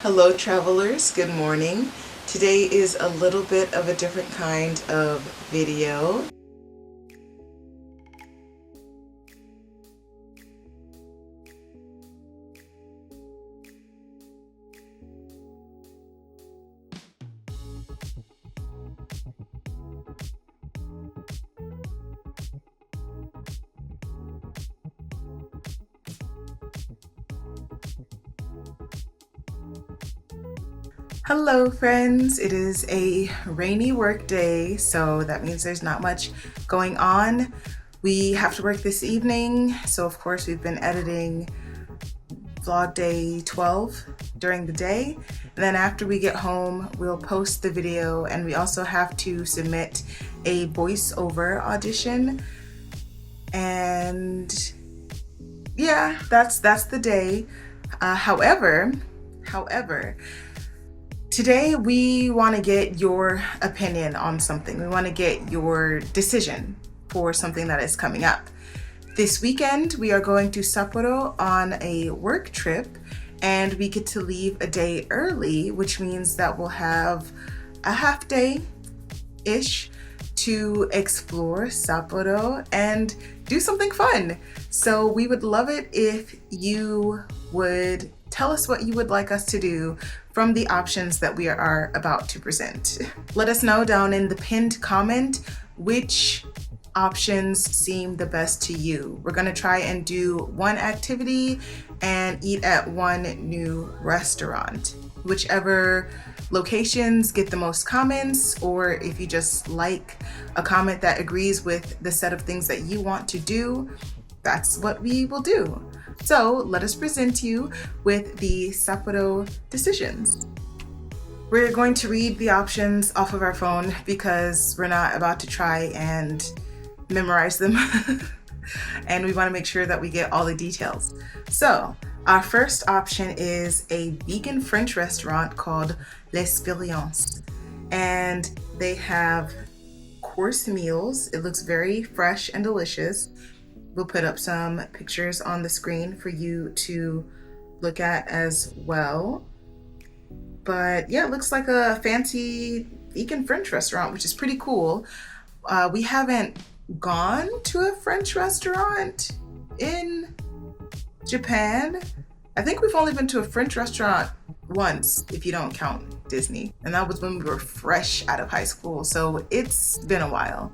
Hello travelers, good morning. Today is a little bit of a different kind of video. Hello friends, it is a rainy work day, so that means there's not much going on. We have to work this evening, so of course we've been editing vlog day 12 during the day. And then after we get home, we'll post the video, and we also have to submit a voiceover audition. And yeah, that's the day. However, today we want to get your opinion on something. We want to get your decision for something that is coming up. This weekend we are going to Sapporo on a work trip, and we get to leave a day early, which means that we'll have a half day-ish to explore Sapporo and do something fun. So we would love it if you would tell us what you would like us to do from the options that we are about to present. Let us know down in the pinned comment which options seem the best to you. We're gonna try and do one activity and eat at one new restaurant. Whichever locations get the most comments, or if you just like a comment that agrees with the set of things that you want to do, that's what we will do. So let us present you with the Sapporo decisions. We're going to read the options off of our phone because we're not about to try and memorize them. And we want to make sure that we get all the details. So our first option is a vegan French restaurant called L'Expérience. And they have course meals. It looks very fresh and delicious. We'll put up some pictures on the screen for you to look at as well. But yeah, it looks like a fancy vegan French restaurant, which is pretty cool. We haven't gone to a French restaurant in Japan. I think we've only been to a French restaurant once, if you don't count Disney. And that was when we were fresh out of high school. So it's been a while.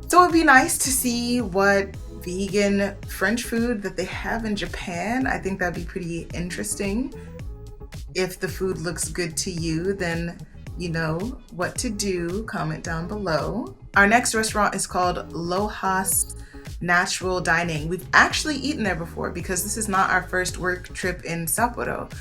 So it'd be nice to see what vegan French food that they have in Japan. I think that'd be pretty interesting. If the food looks good to you, then you know what to do. Comment down below. Our next restaurant is called Lohas Natural Dining. We've actually eaten there before because this is not our first work trip in Sapporo.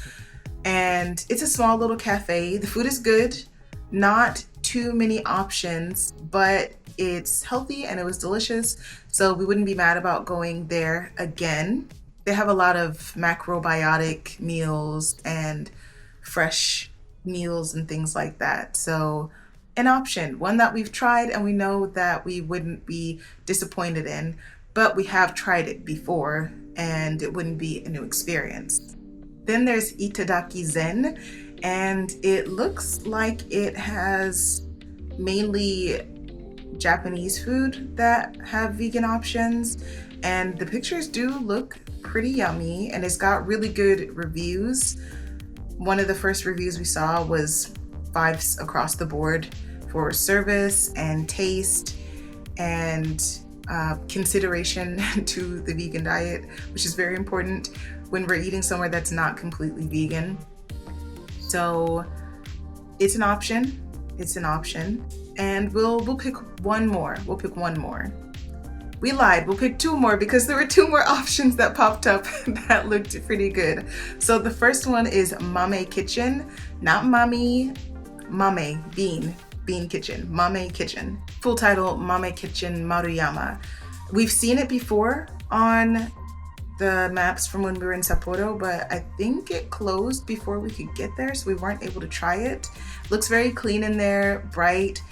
And it's a small little cafe. The food is good, not too many options, but it's healthy and it was delicious, so we wouldn't be mad about going there again. They have a lot of macrobiotic meals and fresh meals and things like that. So an option, one that we've tried and we know that we wouldn't be disappointed in, but we have tried it before and it wouldn't be a new experience. Then there's Itadaki Zen, and it looks like it has mainly Japanese food that have vegan options, and the pictures do look pretty yummy, and it's got really good reviews. One of the first reviews we saw was 5s across the board for service and taste and consideration to the vegan diet, which is very important when we're eating somewhere that's not completely vegan. So it's an option. And we'll pick one more. We lied, we'll pick 2 more because there were 2 more options that popped up that looked pretty good. So the first one is Mame Kitchen, not Mommy, Mame, Bean Kitchen, Mame Kitchen. Full title, Mame Kitchen Maruyama. We've seen it before on the maps from when we were in Sapporo, but I think it closed before we could get there, so we weren't able to try it. Looks very clean in there, bright.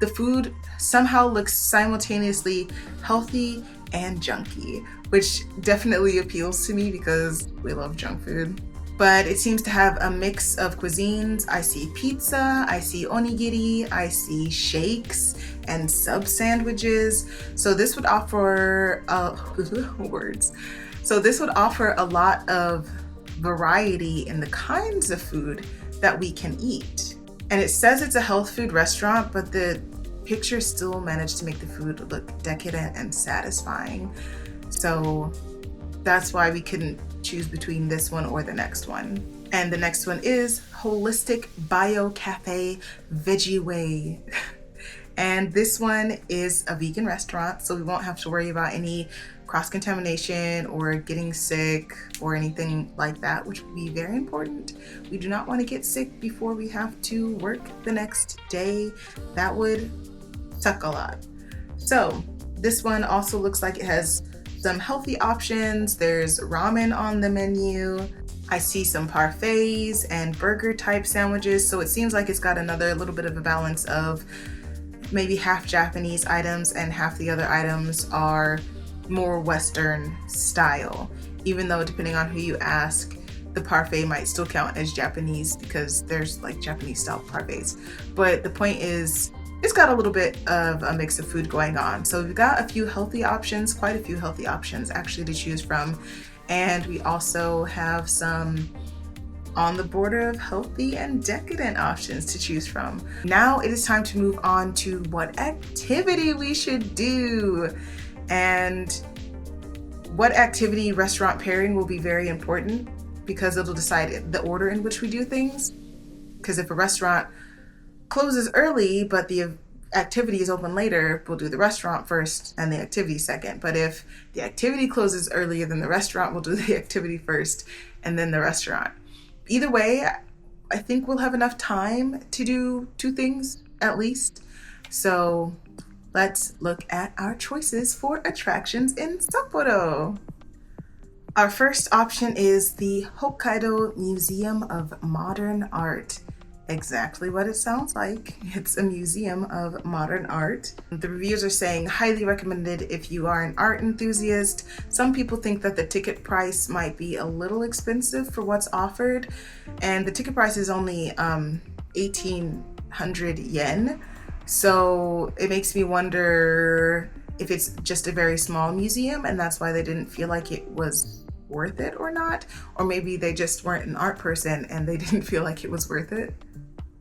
The food somehow looks simultaneously healthy and junky, which definitely appeals to me because we love junk food. but it seems to have a mix of cuisines. I see pizza, I see onigiri, I see shakes and sub sandwiches. So this would offer words. So this would offer a lot of variety in the kinds of food that we can eat. And it says it's a health food restaurant, but the picture still managed to make the food look decadent and satisfying. So that's why we couldn't choose between this one or the next one. And the next one is Holistic Bio Cafe Veggie Way. And this one is a vegan restaurant, so we won't have to worry about any cross-contamination or getting sick or anything like that, which would be very important. We do not want to get sick before we have to work the next day. That would suck a lot. So this one also looks like it has some healthy options. There's ramen on the menu. I see some parfaits and burger type sandwiches. So it seems like it's got another little bit of a balance of maybe half Japanese items and half the other items are more Western style. Even though depending on who you ask, the parfait might still count as Japanese because there's like Japanese style parfaits. But the point is, it's got a little bit of a mix of food going on. So we've got a few healthy options, quite a few healthy options actually to choose from. And we also have some on the border of healthy and decadent options to choose from. Now it is time to move on to what activity we should do. And what activity restaurant pairing will be very important because it'll decide the order in which we do things. Because if a restaurant closes early, but the activity is open later, we'll do the restaurant first and the activity second. But if the activity closes earlier than the restaurant, we'll do the activity first and then the restaurant. Either way, I think we'll have enough time to do two things at least. So let's look at our choices for attractions in Sapporo. Our first option is the Hokkaido Museum of Modern Art. Exactly what it sounds like. It's a museum of modern art. The reviews are saying highly recommended if you are an art enthusiast. Some people think that the ticket price might be a little expensive for what's offered, and the ticket price is only 1,800 yen. So it makes me wonder if it's just a very small museum and that's why they didn't feel like it was worth it or not, or maybe they just weren't an art person and they didn't feel like it was worth it.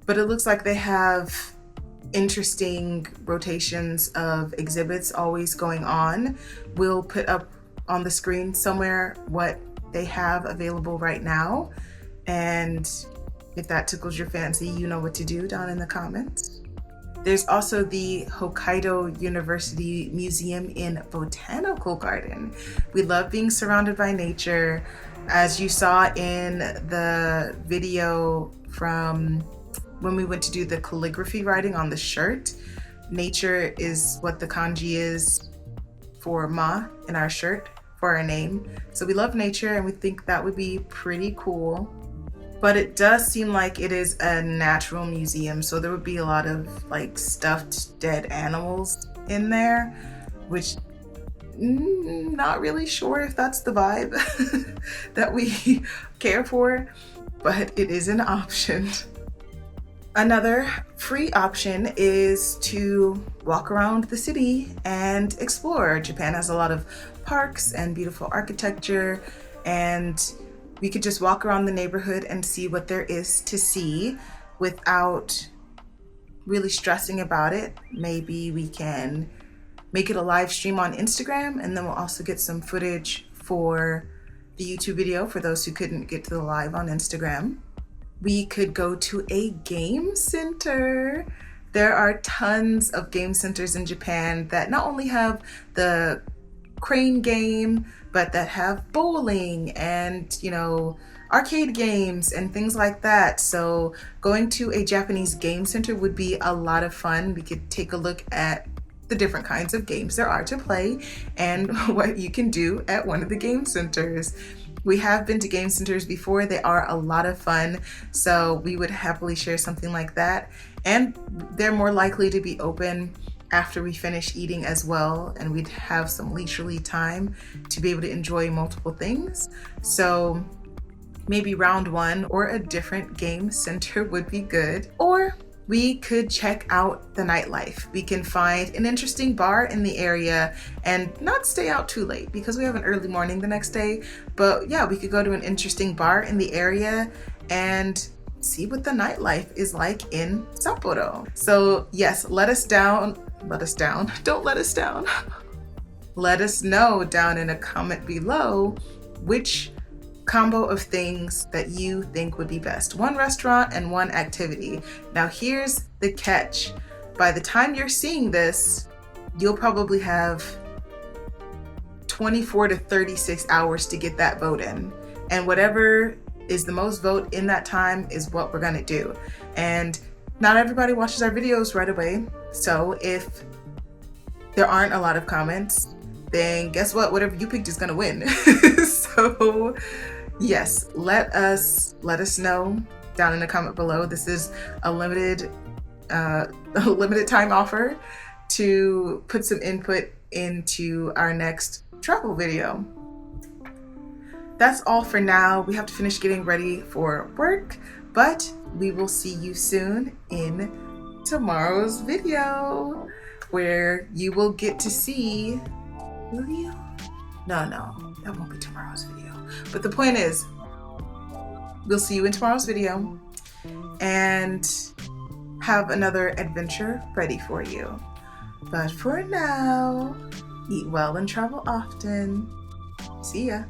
But it looks like they have interesting rotations of exhibits always going on. We'll put up on the screen somewhere what they have available right now. And if that tickles your fancy, you know what to do down in the comments. There's also the Hokkaido University Museum in Botanical Garden. We love being surrounded by nature. As you saw in the video from when we went to do the calligraphy writing on the shirt, nature is what the kanji is for ma in our shirt for our name. So we love nature and we think that would be pretty cool. But it does seem like it is a natural museum, so there would be a lot of like stuffed dead animals in there, which not really sure if that's the vibe that we care for, but it is an option. Another free option is to walk around the city and explore. Japan has a lot of parks and beautiful architecture, and we could just walk around the neighborhood and see what there is to see without really stressing about it. Maybe we can make it a live stream on Instagram, and then we'll also get some footage for the YouTube video for those who couldn't get to the live on Instagram. We could go to a game center. There are tons of game centers in Japan that not only have the crane game, but that have bowling and, arcade games and things like that. So going to a Japanese game center would be a lot of fun. We could take a look at the different kinds of games there are to play and what you can do at one of the game centers. We have been to game centers before. They are a lot of fun. So we would happily share something like that. And they're more likely to be open after we finish eating as well, and we'd have some leisurely time to be able to enjoy multiple things. So maybe round one or a different game center would be good. Or we could check out the nightlife. We can find an interesting bar in the area and not stay out too late because we have an early morning the next day. But yeah, we could go to an interesting bar in the area and see what the nightlife is like in Sapporo. So yes, don't let us down. Let us know down in a comment below which combo of things that you think would be best. One restaurant and one activity. Now here's the catch. By the time you're seeing this, you'll probably have 24 to 36 hours to get that vote in. And whatever is the most vote in that time is what we're gonna do. And not everybody watches our videos right away. So if there aren't a lot of comments, then guess what? Whatever you picked is gonna win. So yes, let us know down in the comment below. This is a limited time offer to put some input into our next travel video. That's all for now. We have to finish getting ready for work, but we will see you soon in tomorrow's video, where you will get to see, will you? No, that won't be tomorrow's video. But the point is, we'll see you in tomorrow's video and have another adventure ready for you. But for now, eat well and travel often. See ya.